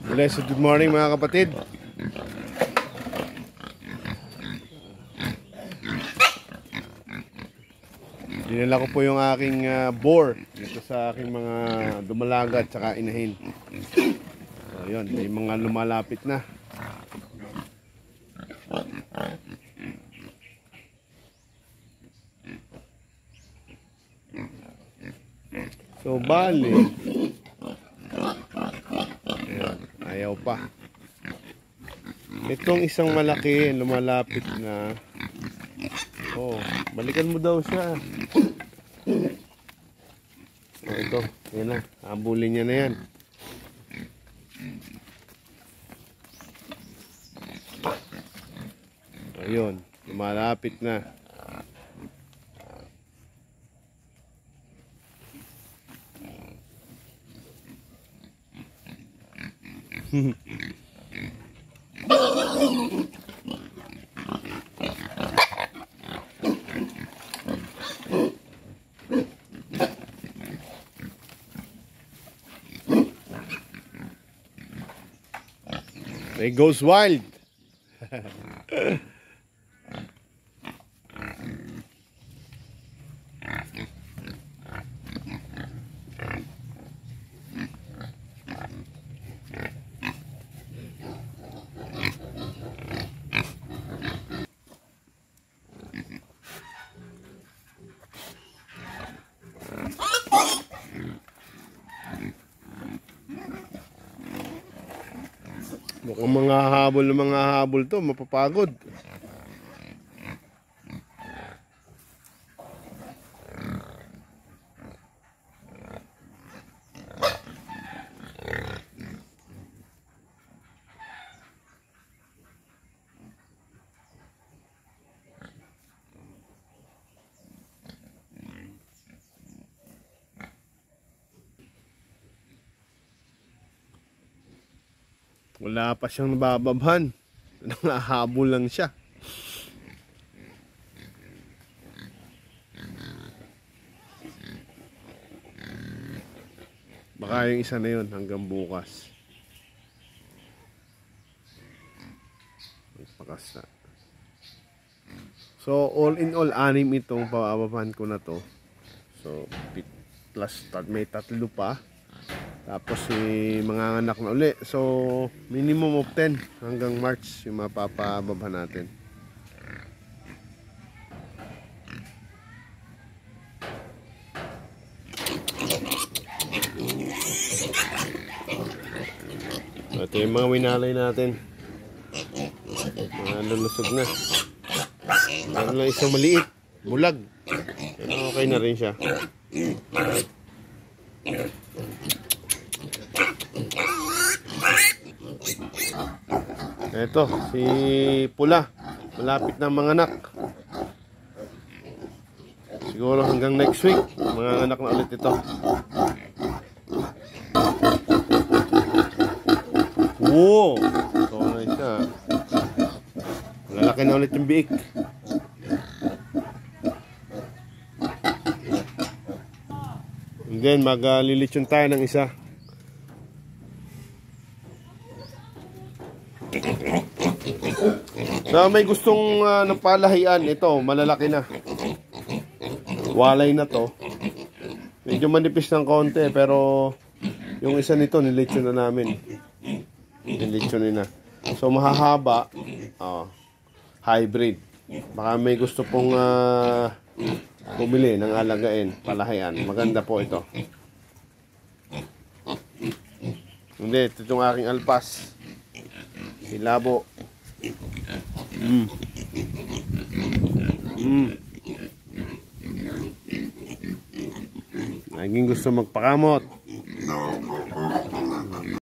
Blessed good morning mga kapatid. Dinala ko po yung aking boar dito sa aking mga dumalaga at saka inahin. So yun, may mga lumalapit na. So bali, ayan, ayaw pa. Itong isang malaki lumalapit na. Oh, balikan mo daw siya. Oh, ito, yan na, habulin niya na yan. Ayun, lumalapit na. It goes wild. Mukhang mga habol to, mapapagod. Wala pa siyang nabababhan. Nangahabol lang siya. Baka yung isa na yun hanggang bukas. Magpakas na. So all in all, 6 itong pababahan ko na to. So plus may 3 pa. Tapos mga anak na uli. So minimum of 10 hanggang March yung mapapababa natin. Ito yung mga winalay natin. Mga lulusog na. Meron lang isang maliit, bulag. Pero okay na rin siya. Ito, si Pula. Malapit na mga anak. Siguro hanggang next week, mga anak na ulit ito. Wow! Ito na siya. Malalaki na ulit yung biik. And then, maglilitsyon tayo ng isa. So may gustong napalahian, ito malalaki na. Walay na to. Medyo manipis ng konti pero yung isa nito nilitsyon na namin. Nilitsyon na. So mahahaba, hybrid. Baka may gusto pong bumili ng alagain, palahian. Maganda po ito. Hindi, ito yung aking alpas. Ilabo. Naging gusto magpakamot.